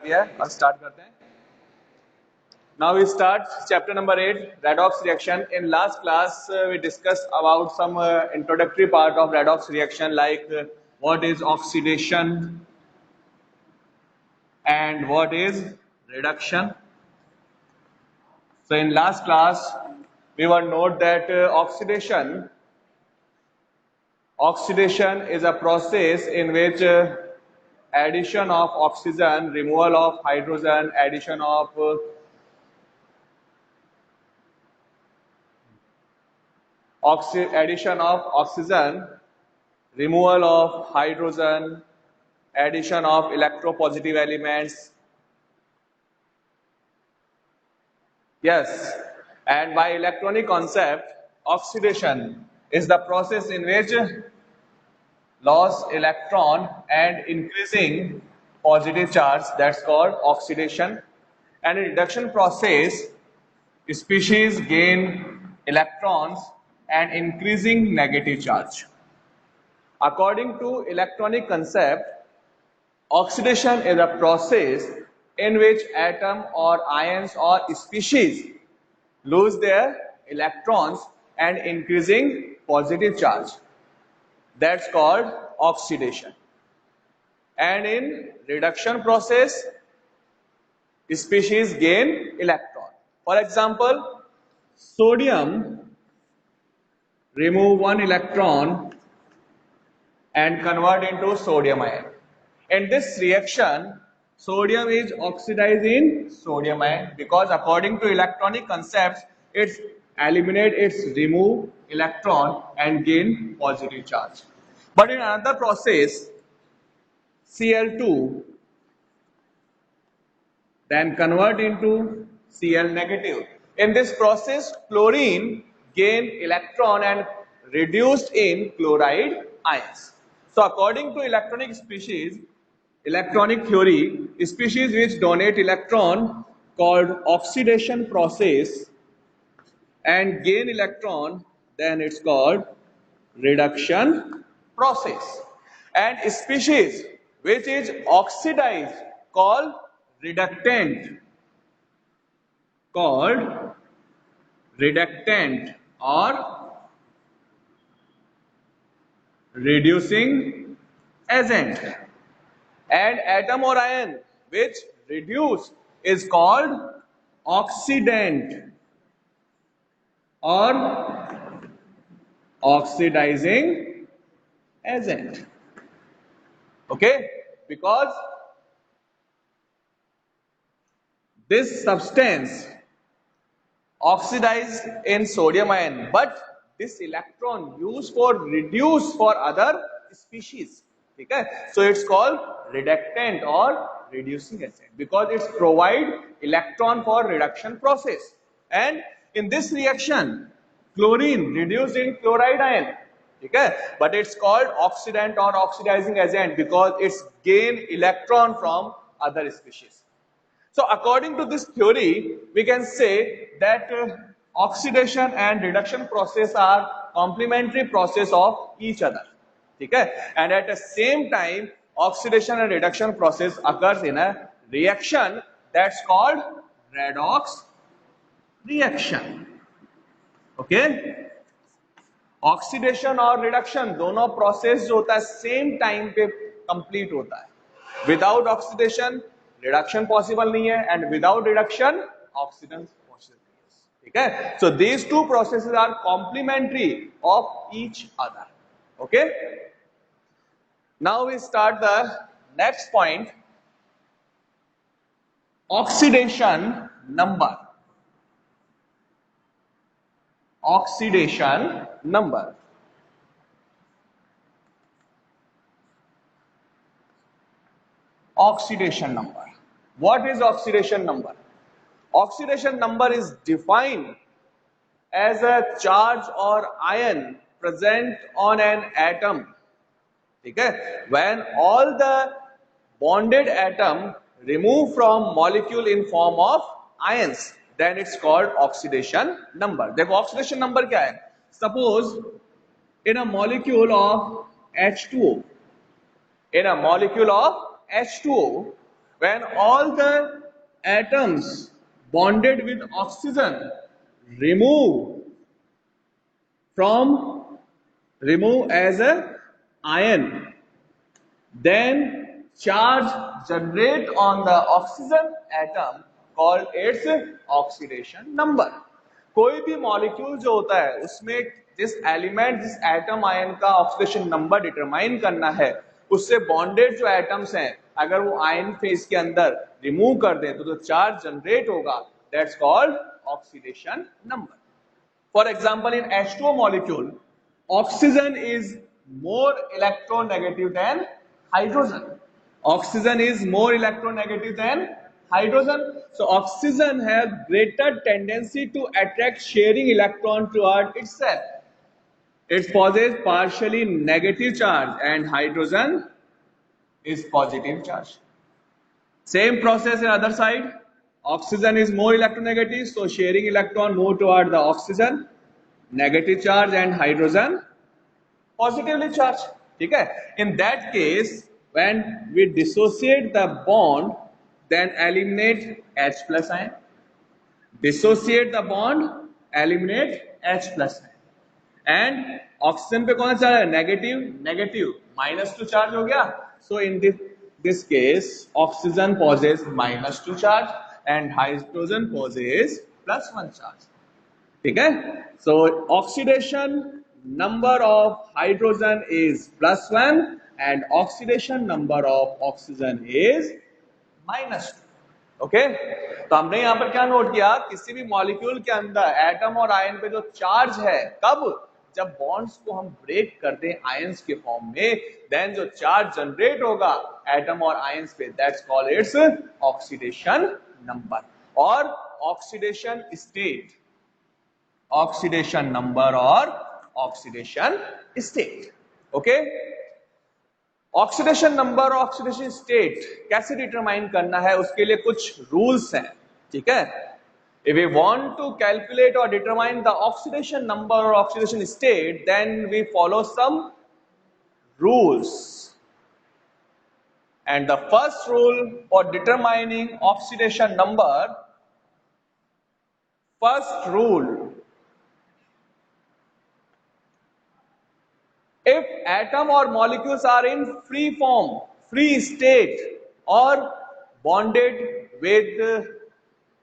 दिया है, अब स्टार्ट करते हैं. Now we start chapter number 8, redox reaction. In last class, we discussed about some introductory part of redox reaction, like what is oxidation and what is reduction. So in last class, we were note that oxidation is a process in which addition of oxygen, removal of hydrogen, addition of oxygen, removal of hydrogen, addition of electropositive elements. Yes, and by electronic concept, oxidation is the process in which loss electron and increasing positive charge, that's called oxidation. And in reduction process, species gain electrons and increasing negative charge. According to electronic concept, oxidation is a process in which atom or ions or species lose their electrons and increasing positive charge. That's called oxidation. And in reduction process, species gain electron. For example, sodium remove one electron and convert into sodium ion. In this reaction, sodium is oxidized in sodium ion because according to electronic concepts, it's remove electron and gain positive charge. But in another process, Cl2 then convert into Cl negative. In this process, chlorine gain electron and reduced in chloride ions. So according to electronic theory, species which donate electron called oxidation process and gain electron, then it's called reduction process. And species which is oxidized called reductant, or reducing agent. And atom or ion which reduce is called oxidant or oxidizing agent. Okay, because this substance oxidized in sodium ion, but this electron used for reduce for other species. Okay, so it's called reductant or reducing agent because it's provide electron for reduction process. And in this reaction, chlorine reduced in chloride ion. Okay, but it's called oxidant or oxidizing agent because it's gain electron from other species. So according to this theory, we can say that oxidation and reduction process are complementary process of each other. Okay? And at the same time, oxidation and reduction process occurs in a reaction that's called redox reaction. Okay? Oxidation और reduction दोनों process जो होता है same time पे complete होता है. Without oxidation reduction possible नहीं है and without reduction oxidation possible नहीं है. ठीक है, so these two processes are complementary of each other. Okay, now we start the next point, oxidation number. Oxidation number. Oxidation number. What is oxidation number? Oxidation number is defined as a charge or ion present on an atom. Okay? When all the bonded atom remove from molecule in form of ions, then it's called oxidation number. देखो oxidation number क्या है? Suppose in a molecule of H2O, When all the atoms bonded with oxygen remove from remove as a ion, then charge generate on the oxygen atom called its oxidation number. कोई भी molecule जो होता है उसमें जिस element जिस atom ion का oxidation number determine करना है, उससे बॉन्डेड जो एटम्स हैं अगर वो आयन फेज के अंदर रिमूव कर दें तो जो चार्ज जनरेट होगा that's called oxidation number. For example, in H2O molecule, oxygen is more electronegative than hydrogen. Oxygen is more electronegative than hydrogen. So oxygen has greater tendency to attract sharing electron toward itself. It possesses partially negative charge and hydrogen is positive charge. Same process in other side. Oxygen is more electronegative, so sharing electron move toward the oxygen, negative charge, and hydrogen positively charged. Okay? In that case, when we dissociate the bond, then eliminate H plus ion. Dissociate the bond, eliminate H plus ion. And oxygen पे कौन सा है? Negative, negative, -2 charge हो गया. So in this case, oxygen possesses -2 charge and hydrogen possesses +1 charge. ठीक है? So oxidation number of hydrogen is +1 and oxidation number of oxygen is -2. Okay, तो हमने यहां पर क्या नोट किया, किसी भी मॉलिक्यूल के अंदर एटम और आयन पे जो चार्ज है, कब? जब बॉन्ड्स को हम ब्रेक कर दें आयंस के फॉर्म में, देन जो चार्ज जनरेट होगा एटम और आयंस पे that's called its oxidation number और ऑक्सीडेशन स्टेट. ऑक्सीडेशन नंबर और oxidation state. Okay, oxidation number और ऑक्सीडेशन स्टेट कैसे डिटरमाइन करना है, उसके लिए कुछ रूल्स हैं. ठीक है, if we want to calculate or determine the oxidation number or oxidation state, then we follow some rules. And the first rule for determining oxidation number, first rule, if atom or molecules are in free form, free state or bonded with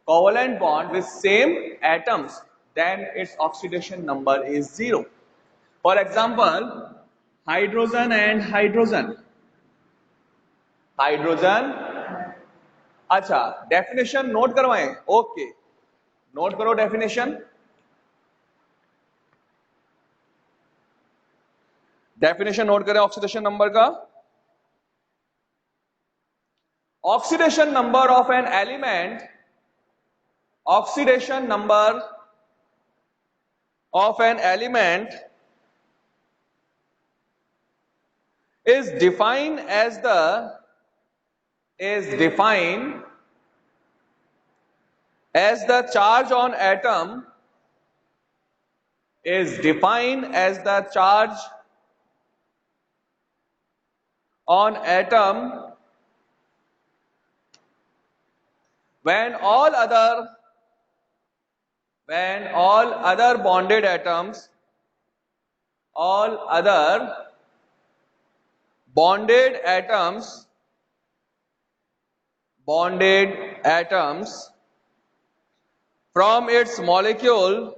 covalent bond with same atoms, then its oxidation number is 0. For example, hydrogen and hydrogen. Hydrogen, अच्छा definition note करवाएं. Okay, note करो definition. Definition note करें oxidation number का. Oxidation number of an element, oxidation number of an element is defined as the charge on atom is defined as the charge on atom when all other bonded atoms, bonded atoms from its molecule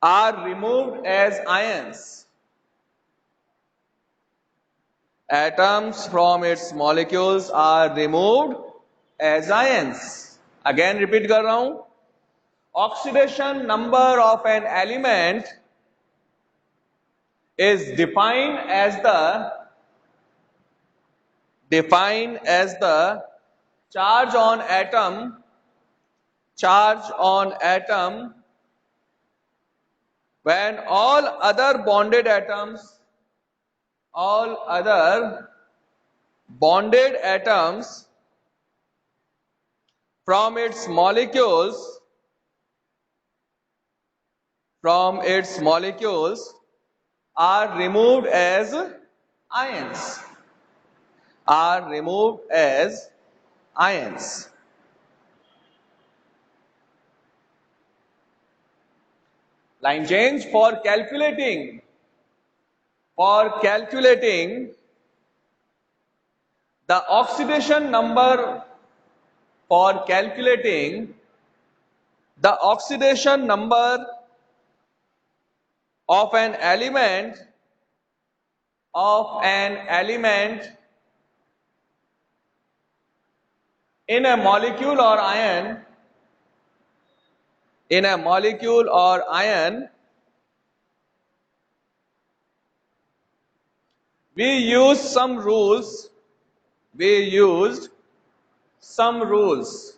are removed as ions. Atoms from its molecules are removed as ions. Again repeat कर रहा हूं. Oxidation number of an element is defined as the charge on atom when all other bonded atoms from its molecules are removed as ions. Are removed as ions. Line change for calculating. For calculating the oxidation number, for calculating the oxidation number of an element in a molecule or ion, in a molecule or ion, we used some rules. We used some rules.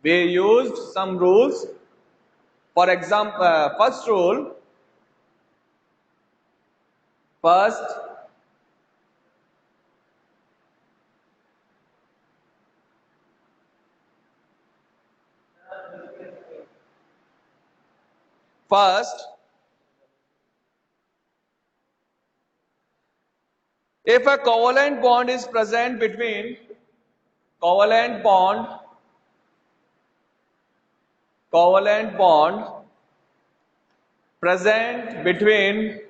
We used some rules. For example, first rule, first if a covalent bond is present between covalent bond present between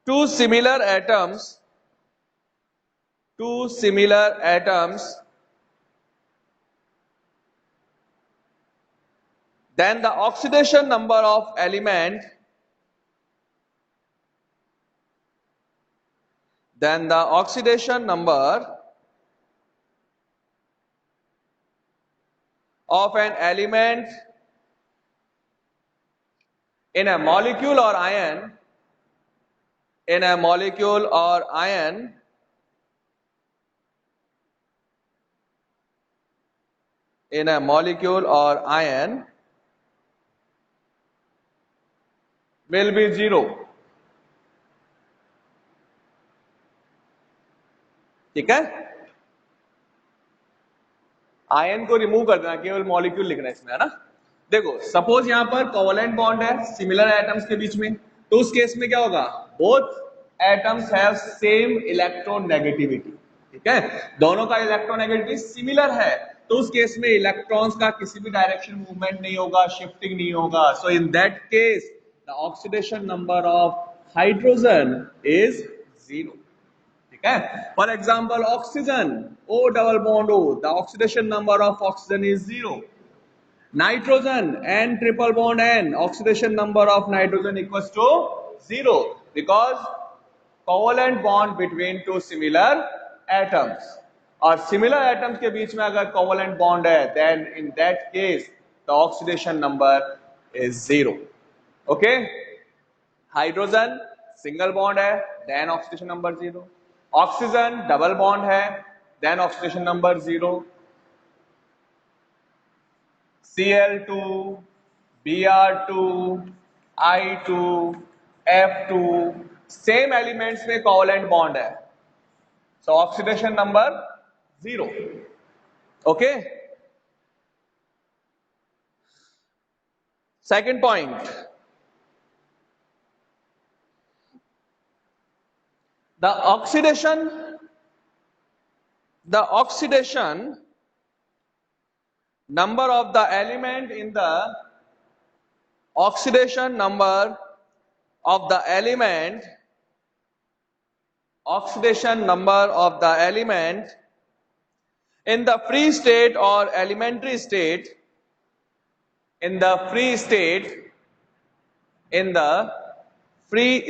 two similar atoms, then the oxidation number of element then the oxidation number of an element in a molecule or ion in a molecule or ion in a molecule or ion will be 0. ठीक है, ion को remove कर देना, केवल molecule लिखना है इसमें, है ना। देखो सपोज यहां पर कोवेलेंट बॉन्ड है सिमिलर एटम्स के बीच में, तो उस केस में क्या होगा, both atoms have same electronegativity, ठीक है, दोनों का इलेक्ट्रोनेगेटिविटी सिमिलर है, तो उस केस में इलेक्ट्रॉन्स का किसी भी डायरेक्शन मूवमेंट नहीं होगा, शिफ्टिंग नहीं होगा। So in that case the oxidation number of hydrogen is 0, ठीक है। For example oxygen, O double bond O, the oxidation number of oxygen is 0. Nitrogen, N triple bond N, oxidation number of nitrogen equals to 0, because covalent bond between two similar atoms, और similar atoms के बीच में अगर covalent bond है, then in that case the oxidation number is 0. Okay, hydrogen single bond है, then oxidation number 0. Oxygen double bond है, then oxidation number 0. Cl2, Br2, I2, F2 same elements में covalent bond है, so oxidation number 0. Okay, second point, the oxidation number of the element in the oxidation number of the element in the free state or elementary state, in the free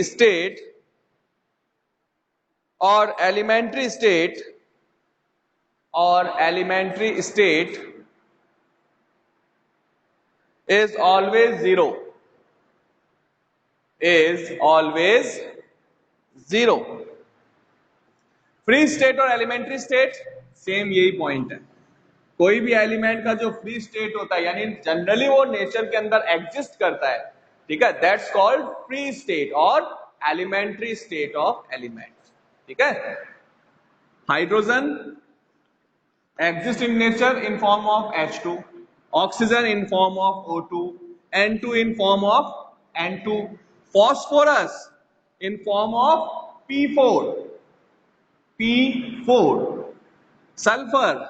state or elementary state is always 0, free state और elementary state same यही point है, कोई भी element का जो free state होता है, यानी जनरली वो नेचर के अंदर एग्जिस्ट करता है, ठीक है, दैट्स कॉल्ड फ्री स्टेट और एलिमेंट्री स्टेट ऑफ एलिमेंट, ठीक है। Hydrogen exist in nature in form of H2, oxygen in form of O2, N2 in form of N2, phosphorus in form of P4, P4, sulfur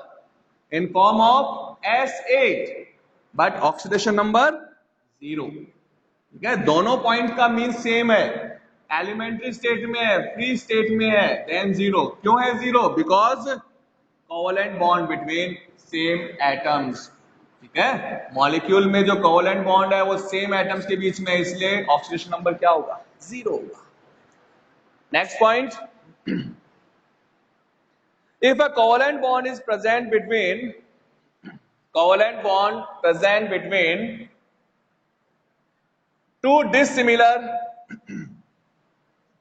in form of S8, but oxidation number 0. ठीक है, दोनों point का mean same है, elementary state में है, free state में है, then 0. क्यों है 0? Because covalent bond between same atoms. ठीक है, मॉलिक्यूल में जो कोवलेंट बॉन्ड है वो सेम एटम्स के बीच में है, इसलिए ऑक्सीडेशन नंबर क्या होगा? 0 होगा. Next point, if a covalent bond is present between two dissimilar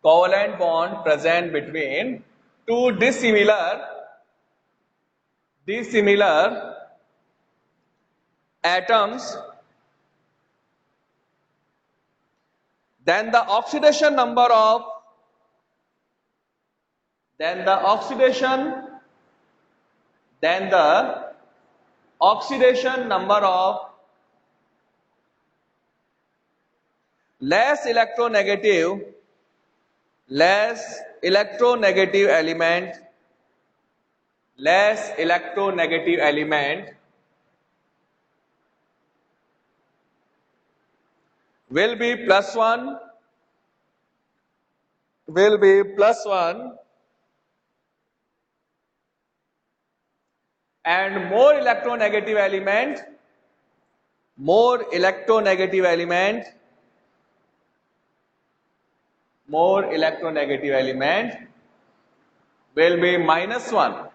covalent bond present between two dissimilar atoms, then the oxidation number of less electronegative element will be plus 1, and more electronegative element will be minus 1.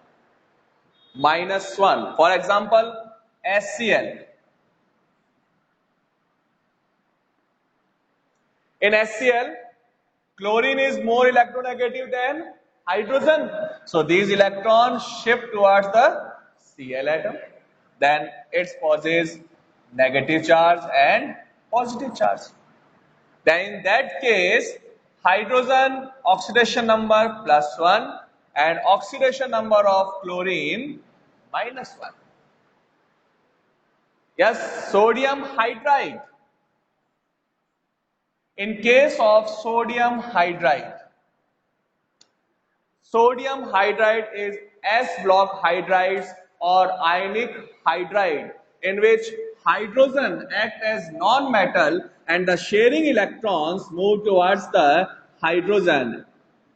For example, HCl. In HCl, chlorine is more electronegative than hydrogen. So these electrons shift towards the Cl atom. Then it possesses negative charge and positive charge. Then in that case, hydrogen oxidation number plus 1 and oxidation number of chlorine minus 1. Yes, sodium hydride. In case of sodium hydride is S-block hydrides or ionic hydride, in which hydrogen act as non-metal and the sharing electrons move towards the hydrogen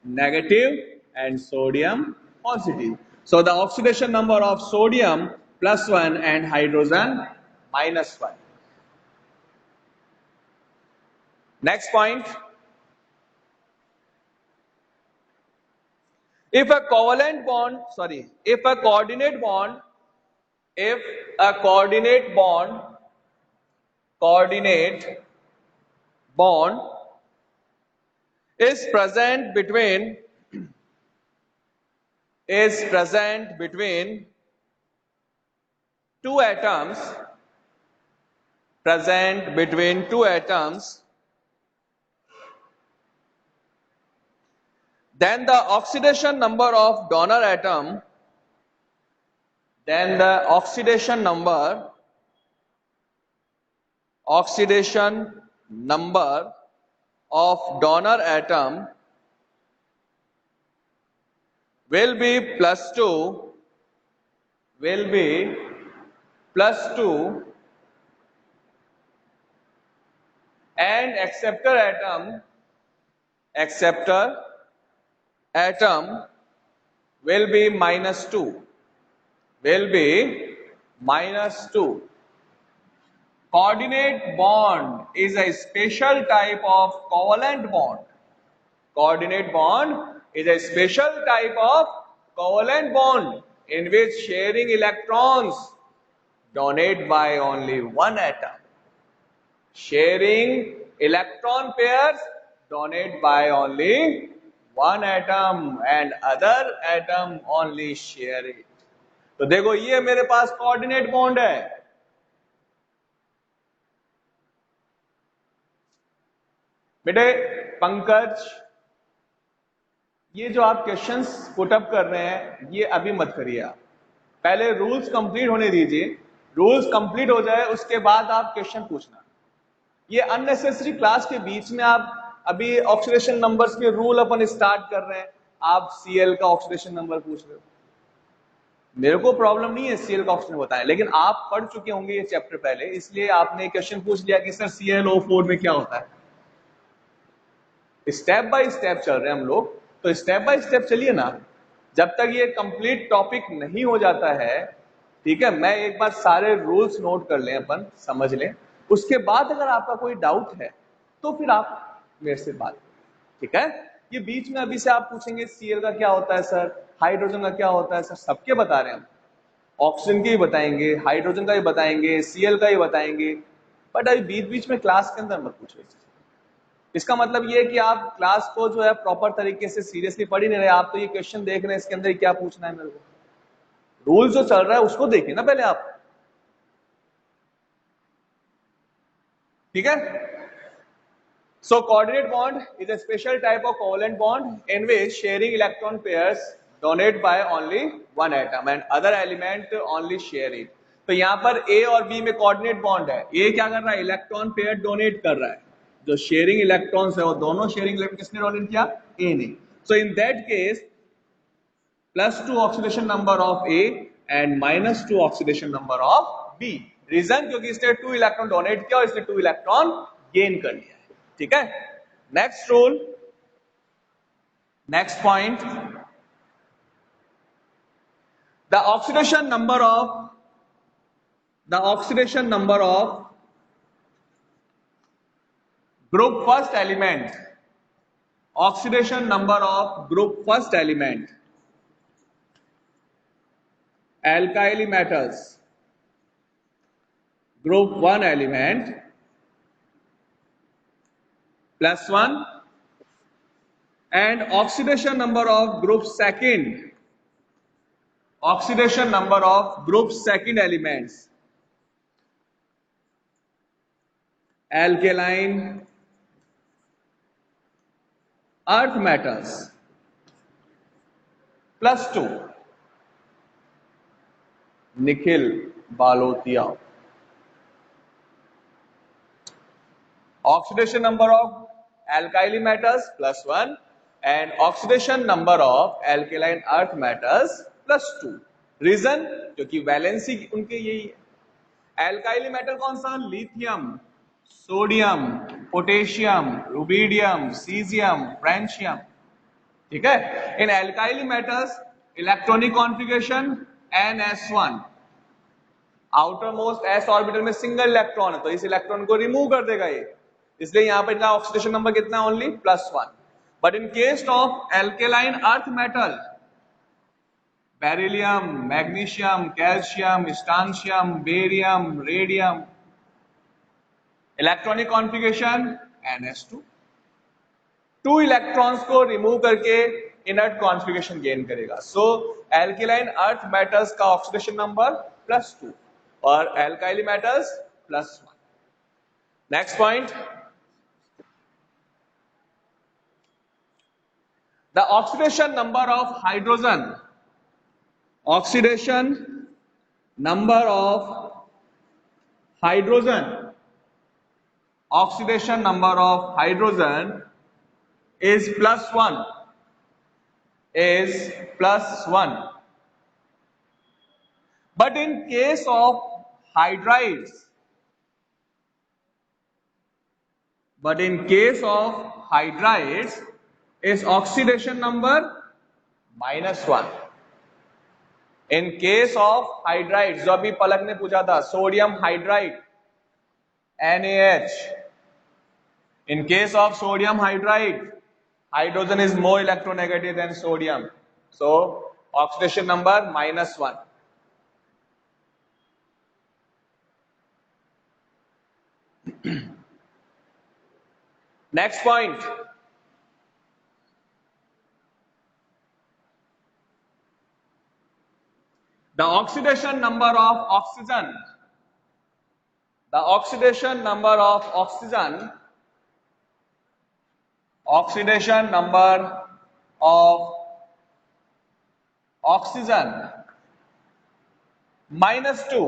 negative and sodium positive. So the oxidation number of sodium plus 1 and hydrogen minus 1. Next point, if a coordinate bond is present between two atoms, then the oxidation number of donor atom will be plus 2 and acceptor atom will be minus 2. Coordinate bond is a special type of covalent bond. In which sharing electrons donate by only one atom. Sharing electron pairs donate by only one atom and other atom only share it. तो देखो ये मेरे पास coordinate bond है. बेटे पंकज, ये जो आप questions put up कर रहे हैं ये अभी मत करिए, आप पहले रूल्स कंप्लीट होने दीजिए, रूल्स कंप्लीट हो जाए उसके बाद आप क्वेश्चन पूछना। ये अननेसेसरी क्लास के बीच में आप अभी ऑक्सीडेशन नंबर्स के रूल अपन स्टार्ट कर रहे हैं, आप सीएल का ऑक्सीडेशन नंबर पूछ रहे हो। मेरे को प्रॉब्लम नहीं है सीएल का ऑक्सीजन बताएं, लेकिन आप पढ़ चुके होंगे ये चैप्टर पहले, इसलिए आपने क्वेश्चन पूछ लिया कि सर ClO4 में क्या होता है। स्टेप बाय स्टेप चल रहे हैं हम लोग, तो स्टेप बाय स्टेप चलिए ना, जब तक ये कंप्लीट टॉपिक नहीं हो जाता है। ठीक है, मैं एक बार सारे रूल्स नोट कर लें, अपन समझ लें, उसके बाद अगर आपका कोई डाउट है तो फिर आप मेरे से बात करें। ठीक है, ये बीच में अभी से आप पूछेंगे सीएल का क्या होता है सर, हाइड्रोजन का क्या होता है सर, सबके बता रहे हैं हम, ऑक्सीजन के ही बताएंगे, हाइड्रोजन का ही बताएंगे, सीएल का ही बताएंगे, बट अभी बीच बीच में क्लास के अंदर मत पूछो। इसका मतलब ये है कि आप क्लास को जो है प्रॉपर तरीके से सीरियसली पढ़ ही नहीं रहे, आप तो ये क्वेश्चन देख रहे हैं इसके अंदर क्या पूछना है मेरे को। रूल जो चल रहा है उसको देखिए ना पहले आप। ठीक है, so coordinate bond is a special type of covalent bond in which sharing electron pairs donate by only one atom and other element only share it। तो यहाँ पर A और B में कोऑर्डिनेट बॉन्ड है, A क्या कर रहा है, इलेक्ट्रॉन पेयर डोनेट कर रहा है, जो शेयरिंग इलेक्ट्रॉन्स है वो दोनों शेयरिंग इलेक्ट्रॉन किसने डोनेट किया, A ने। So in that case +2 oxidation number of A and -2 oxidation number of B। Reason क्योंकि इसने 2 इलेक्ट्रॉन डोनेट किया और इसने 2 इलेक्ट्रॉन गेन कर लिया। ठीक है, next rule, next point, the oxidation number of group first element, oxidation number of group first element alkyl metals group 1 element +1 and oxidation number of group second elements alkaline earth metals +2 Nikhil Balotia. oxidation number of alkyl metals +1 and oxidation number of alkaline earth metals +2। Reason क्योंकि valency उनके यही है। Alkali metal कौन सा, lithium, sodium, potassium, rubidium, caesium, francium. ठीक है, इन alkali metals electronic configuration NS1, outermost s orbital में सिंगल इलेक्ट्रॉन है, तो इस इलेक्ट्रॉन को रिमूव कर देगा ये, इसलिए यहां पर ऑक्सीडेशन नंबर कितना है, only +1। But in case of alkaline earth metal beryllium, magnesium, calcium, स्ट्रांशियम, barium, radium, electronic configuration NS2, 2 electrons को रिमूव करके इनर्ट कॉन्फ़िगरेशन गेन करेगा। सो एल्केलाइन अर्थ मेटल्स का ऑक्सीडेशन नंबर +2 और alkyl metals +1। Next point, the oxidation number of hydrogen, oxidation number of hydrogen, oxidation number of hydrogen is +1, is +1, but in case of hydrides, is oxidation number -1। in case of hydrides, जो अभी पलक ने पूछा था, sodium hydride NaH, in case of sodium hydride, hydrogen is more electronegative than sodium, so oxidation number -1। next point, the oxidation number of oxygen, the oxidation number of oxygen, oxidation number of oxygen -2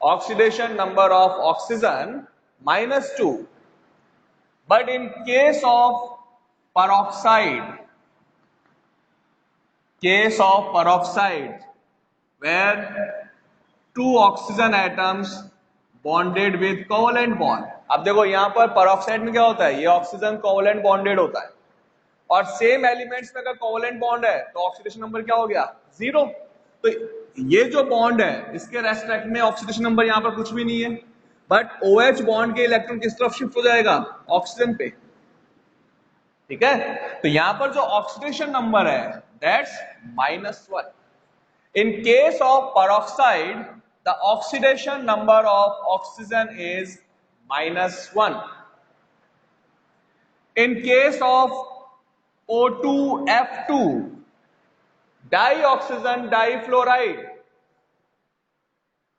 oxidation number of oxygen -2. But in case of peroxide, where two oxygen atoms bonded with covalent bond. अब देखो यहां पर peroxide में क्या होता है, ये oxygen covalent bonded होता है, और सेम एलिमेंट्स में अगर कोवलेंट बॉन्ड है तो ऑक्सीडेशन नंबर क्या हो गया, 0। तो ये जो बॉन्ड है इसके रेस्पेक्ट में ऑक्सीडेशन नंबर यहां पर कुछ भी नहीं है, बट OH बॉन्ड के इलेक्ट्रॉन किस तरफ शिफ्ट हो जाएगा, ऑक्सीजन पे, ठीक है। तो यहां पर जो ऑक्सीडेशन नंबर है that's -1। In case of peroxide, the oxidation number of oxygen is -1. In case of O2F2, dioxygen difluoride,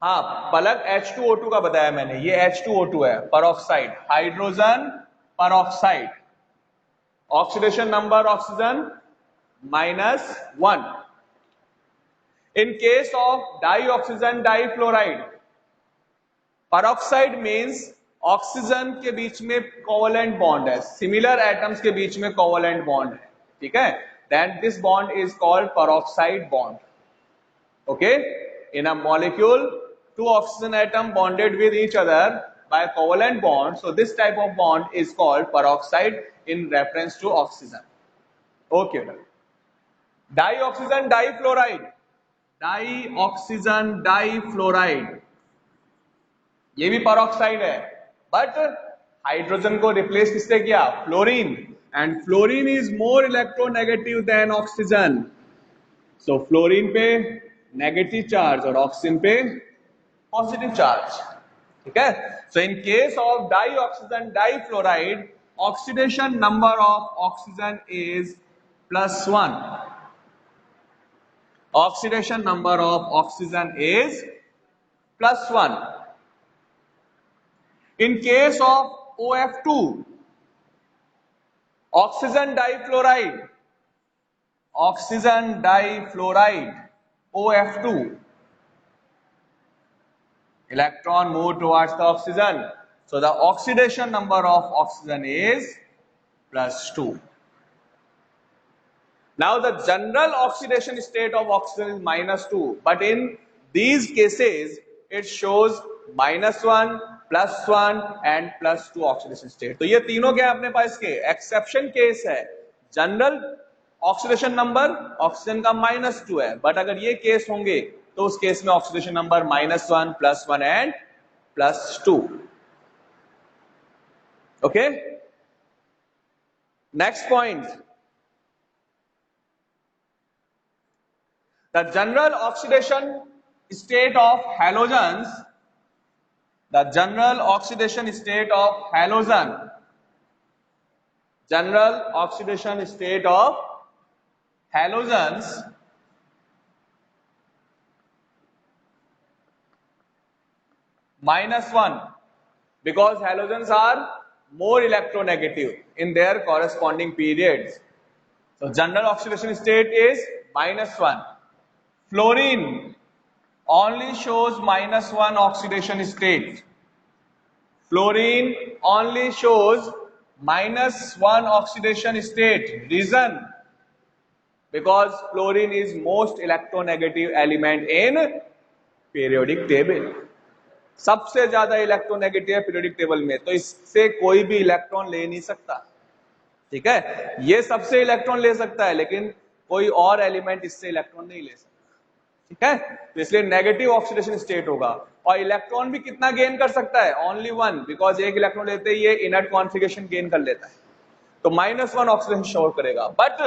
हाँ पलक H2O2 का बताया मैंने, ये H2O2 है, peroxide, hydrogen peroxide, oxidation number oxygen -1। In case of dioxygen difluoride, peroxide means oxygen के बीच में covalent bond है, similar atoms के बीच में कोवलेंट बॉन्ड है, ठीक है, then this bond is called peroxide bond. Okay, in a molecule two oxygen atom bonded with each other by covalent bond, so this type of bond is called peroxide in reference to oxygen. Okay, dioxygen difluoride, डाईऑक्सीजन difluoride, ये भी peroxide है, but hydrogen को replace किससे किया, fluorine, and fluorine is more electronegative than oxygen, so fluorine पे negative charge और oxygen पे positive charge, ठीक है। So in case of dioxygen difluoride, oxidation number of oxygen is +1. Oxidation number of oxygen is +1. In case of OF2, oxygen difluoride, OF2, electron move towards the oxygen, so the oxidation number of oxygen is +2. Now the general oxidation state of oxygen is -2, but in these cases it shows -1, +1 and +2 oxidation state. तो ये तीनों क्या है अपने पास के exception case है। General oxidation number oxygen का -2 है, बट अगर ये केस होंगे तो उस केस में oxidation number -1, +1 and +2। Okay, next point, the general oxidation state of halogens, the general oxidation state of halogen, general oxidation state of halogens -1, because halogens are more electronegative in their corresponding periods, so general oxidation state is -1. Fluorine only shows -1 oxidation state. Fluorine only shows -1 oxidation state. Reason? Because fluorine is most electronegative element in periodic table. सबसे ज्यादा electronegative periodic table में, तो इससे कोई भी electron ले नहीं सकता, ठीक है। ये सबसे इलेक्ट्रॉन ले सकता है लेकिन कोई और एलिमेंट इससे इलेक्ट्रॉन नहीं ले सकता, ठीक है। तो इसलिए नेगेटिव ऑक्सीडेशन स्टेट होगा, और इलेक्ट्रॉन भी कितना गेन कर सकता है, ओनली 1, बिकॉज एक इलेक्ट्रॉन लेते ही ये इनर्ट कॉन्फिगरेशन गेन कर लेता है, तो -1 ऑक्सीडेशन शो करेगा। But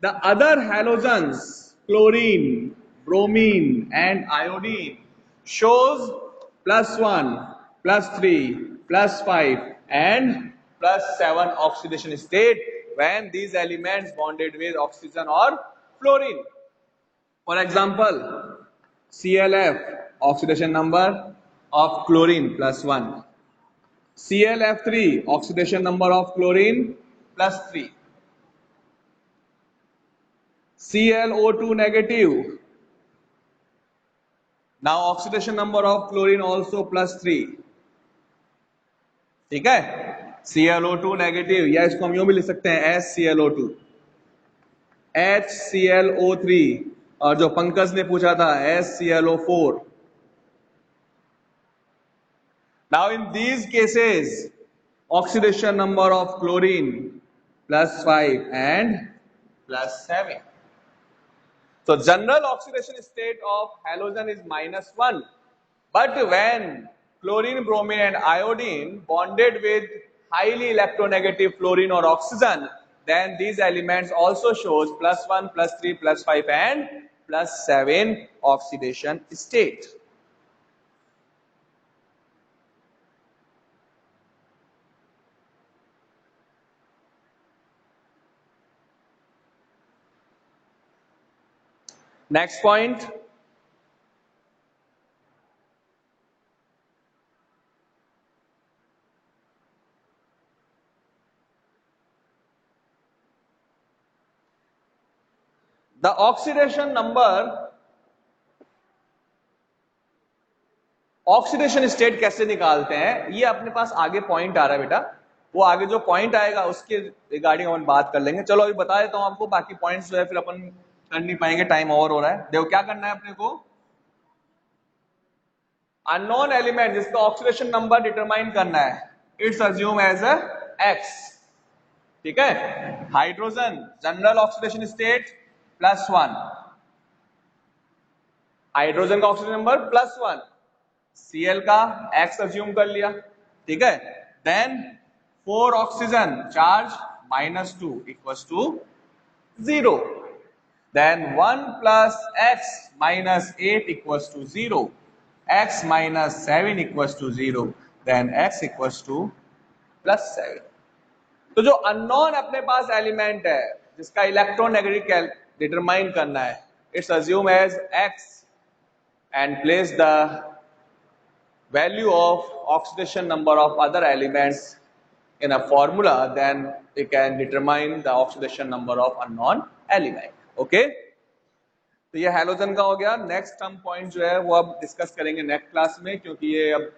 the other halogens, chlorine, bromine and iodine shows +1, +3, +5 and +7 oxidation state when these elements bonded with oxygen or fluorine. For example, ClF, oxidation number of chlorine +1, ClF3, oxidation number of chlorine +3, ClO2 negative, now oxidation number of chlorine also +3, ठीक है, ClO2 negative, या इसको हम यूं भी लिख सकते हैं SClO2, HClO3, और जो पंकज ने पूछा था SClO4. Now in these cases, oxidation number of chlorine +5 and +7. So general oxidation state of halogen is -1, but when chlorine, bromine and iodine bonded with highly electronegative fluorine or oxygen, then these elements also shows +1, +3, +5 and +7 oxidation state. Next point. The oxidation number, oxidation state कैसे निकालते हैं, ये अपने पास आगे point आ रहा है बेटा, वो आगे जो पॉइंट आएगा उसके रिगार्डिंग हम बात कर लेंगे. चलो अभी बता देता हूं आपको, बाकी पॉइंट्स जो है फिर अपन कर नहीं पाएंगे, टाइम ओवर हो रहा है. देखो क्या करना है अपने को, अननोन एलिमेंट जिसका ऑक्सीडेशन नंबर डिटरमाइन करना है, it's assume as a x, ठीक है. Hydrogen general oxidation state +1, hydrogen का ऑक्सीजन नंबर +1, Cl का x अज्यूम कर लिया, ठीक है. Then 4 oxygen charge -2 equals to 0. Then 1 + x - 8 equals to 0, x - 7 equals to 0, then x equals to +7. तो जो अननोन अपने पास एलिमेंट है जिसका इलेक्ट्रोनेगेटिव डिटरमाइन करना है, it's assume as x and place the value of oxidation number of other elements in a formula, then we can determine the oxidation number of unknown element. Okay, तो ये halogen का हो गया. Next हम point जो है वो अब डिस्कस करेंगे नेक्स्ट क्लास में, क्योंकि ये अब